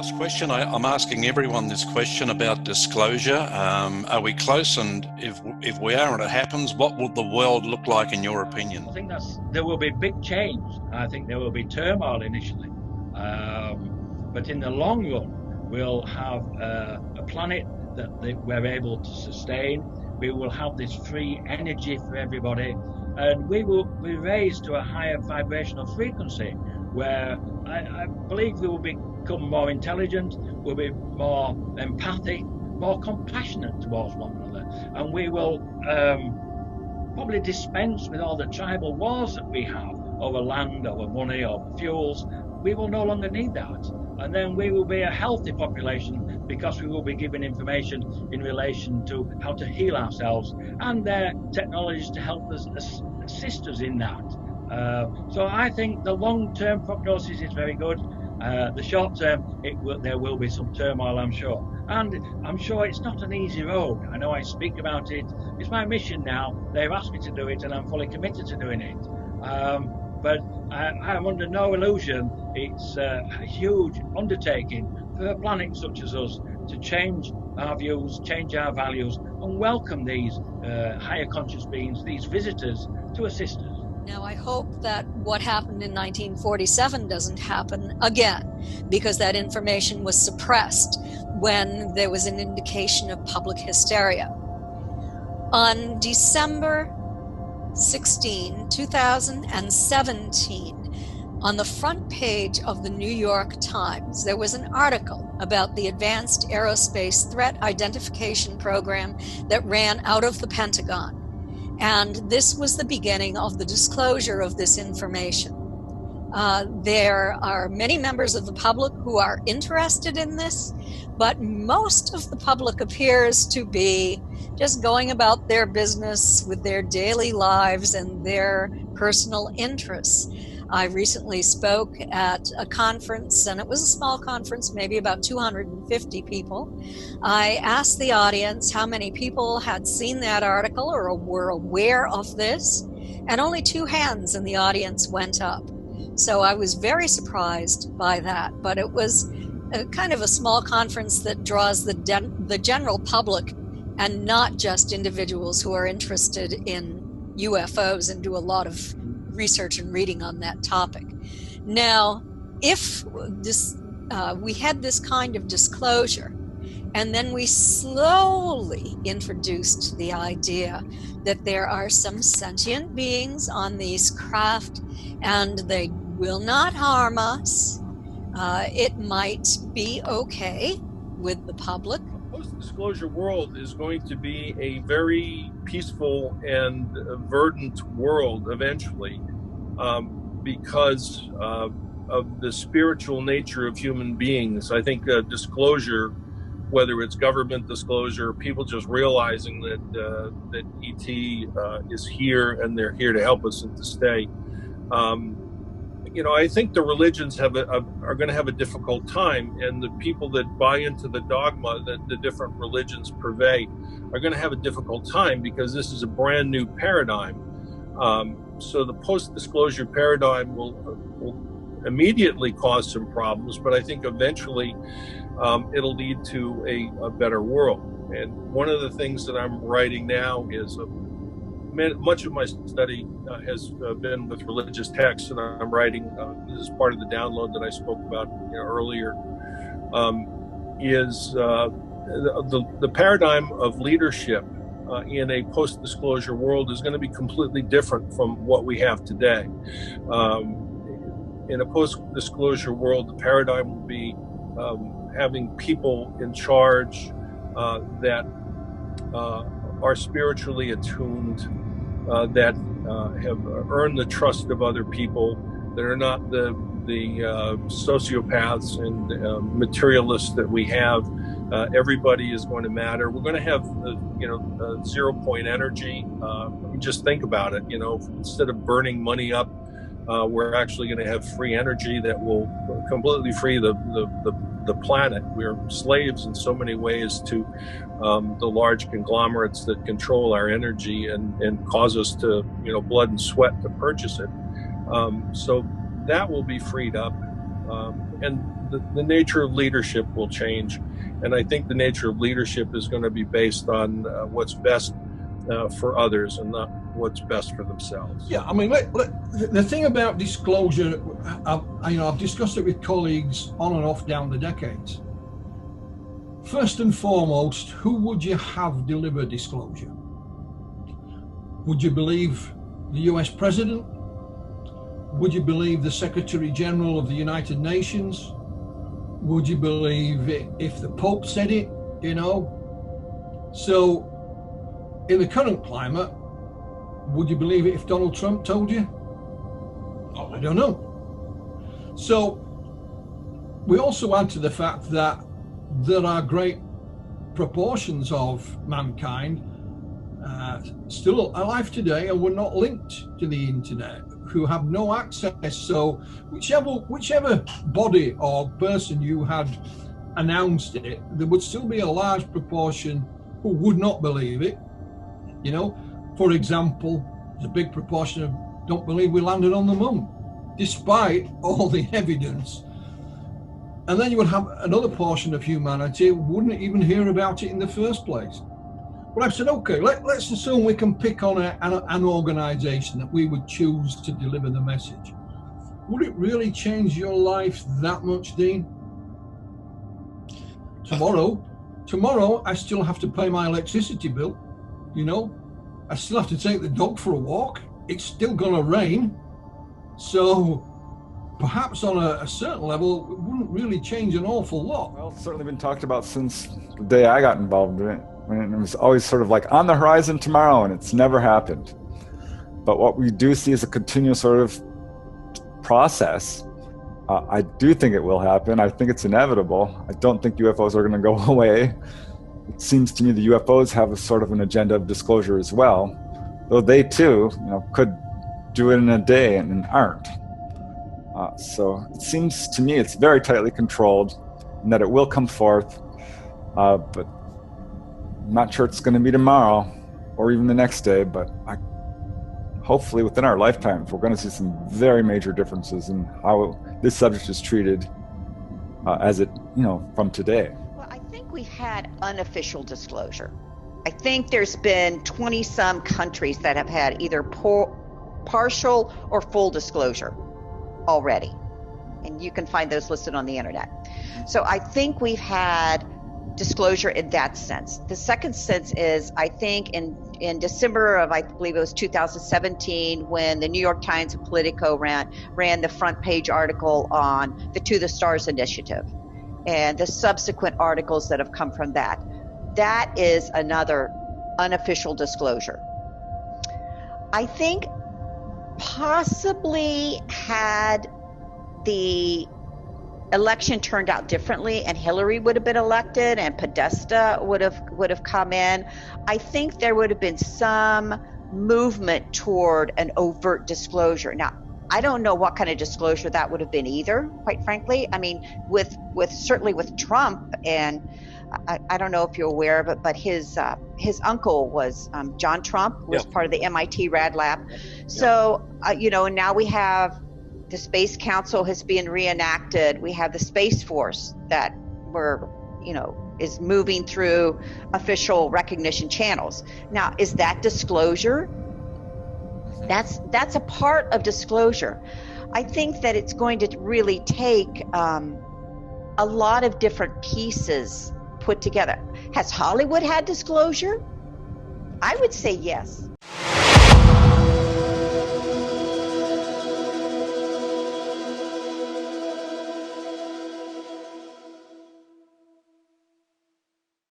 last question. I'm asking everyone this question about disclosure. Are we close? And if we are and it happens, what will the world look like in your opinion? I think there will be big change. I think there will be turmoil initially. But in the long run, we'll have a planet that we're able to sustain. We will have this free energy for everybody, and we will be raised to a higher vibrational frequency where I believe we will become more intelligent, we'll be more empathic, more compassionate towards one another, and we will probably dispense with all the tribal wars that we have over land, over money, over fuels. We will no longer need that. And then we will be a healthy population because we will be given information in relation to how to heal ourselves and their technologies to help us assist us in that. So I think the long-term prognosis is very good. The short-term, there will be some turmoil, I'm sure. And I'm sure it's not an easy road. I know I speak about it. It's my mission now. They've asked me to do it, and I'm fully committed to doing it. But I'm under no illusion. It's a huge undertaking for a planet such as us to change our views, change our values, and welcome these higher conscious beings, these visitors, to assist us. Now, I hope that what happened in 1947 doesn't happen again, because that information was suppressed when there was an indication of public hysteria. On December 16, 2017, on the front page of the New York Times, there was an article about the Advanced Aerospace Threat Identification Program that ran out of the Pentagon. And this was the beginning of the disclosure of this information. There are many members of the public who are interested in this, but most of the public appears to be just going about their business with their daily lives and their personal interests. I recently spoke at a conference, and it was a small conference, maybe about 250 people. I asked the audience how many people had seen that article or were aware of this, and only 2 hands in the audience went up. So I was very surprised by that, but it was a kind of a small conference that draws the general public and not just individuals who are interested in UFOs and do a lot of research and reading on that topic. Now, if we had this kind of disclosure, and then we slowly introduced the idea that there are some sentient beings on these craft and they will not harm us, it might be okay with the public. Post-disclosure world is going to be a very peaceful and verdant world eventually, because of the spiritual nature of human beings. I think disclosure, whether it's government disclosure, people just realizing that ET is here and they're here to help us and to stay. I think the religions are going to have a difficult time, and the people that buy into the dogma that the different religions purvey are going to have a difficult time, because this is a brand new paradigm. So the post-disclosure paradigm will immediately cause some problems, but I think eventually it'll lead to a better world. And one of the things that I'm writing now is much of my study has been with religious texts, and I'm writing, this is part of the download that I spoke about earlier, is the paradigm of leadership in a post-disclosure world is going to be completely different from what we have today. In a post-disclosure world, the paradigm will be having people in charge that are spiritually attuned, that have earned the trust of other people, that are not the sociopaths and materialists that we have. Everybody is going to matter. We're going to have, 0-point energy. Just think about it. Instead of burning money up, we're actually going to have free energy that will completely free the planet. We're slaves in so many ways to the large conglomerates that control our energy and cause us to, blood and sweat to purchase it. So that will be freed up. And the nature of leadership will change. And I think the nature of leadership is going to be based on what's best for others and not what's best for themselves. Yeah, I mean, the thing about disclosure, I've discussed it with colleagues on and off down the decades. First and foremost, who would you have deliver disclosure? Would you believe the US President? Would you believe the Secretary General of the United Nations? Would you believe it if the Pope said it, So in the current climate, would you believe it if Donald Trump told you? I don't know. So we also add to the fact that there are great proportions of mankind still alive today and were not linked to the internet, who have no access. So whichever body or person you had announced it, there would still be a large proportion who would not believe it. For example, there's a big proportion of don't believe we landed on the moon, despite all the evidence. And then you would have another portion of humanity who wouldn't even hear about it in the first place. But I've said, okay, let's assume we can pick on an organization that we would choose to deliver the message. Would it really change your life that much, Dean? Tomorrow, I still have to pay my electricity bill. I still have to take the dog for a walk. It's still going to rain. So perhaps on a certain level, it wouldn't really change an awful lot. Well, it's certainly been talked about since the day I got involved in it. And it was always sort of like on the horizon tomorrow, and it's never happened. But what we do see is a continuous sort of process. I do think it will happen. I think it's inevitable. I don't think UFOs are going to go away. It seems to me the UFOs have a sort of an agenda of disclosure as well, though they too, could do it in a day and aren't. So it seems to me it's very tightly controlled, and that it will come forth, but I'm not sure it's going to be tomorrow or even the next day, but hopefully within our lifetimes, we're going to see some very major differences in how this subject is treated as it, from today. Well, I think we've had unofficial disclosure. I think there's been 20-some countries that have had either partial or full disclosure already. And you can find those listed on the internet. So I think we've had disclosure in that sense. The second sense is, I think in December of, I believe it was 2017, when the New York Times and Politico ran the front page article on the To the Stars initiative and the subsequent articles that have come from that. That is another unofficial disclosure. I think possibly had the election turned out differently and Hillary would have been elected and Podesta would have come in, I think there would have been some movement toward an overt disclosure. Now, I don't know what kind of disclosure that would have been either, quite frankly. I mean, with certainly with Trump, and I don't know if you're aware of it, but his uncle was John Trump, was part of the MIT Rad Lab. So, and now we have the Space Council has been reenacted. We have the Space Force that is moving through official recognition channels. Now, is that disclosure? That's a part of disclosure. I think that it's going to really take a lot of different pieces put together. Has Hollywood had disclosure? I would say yes.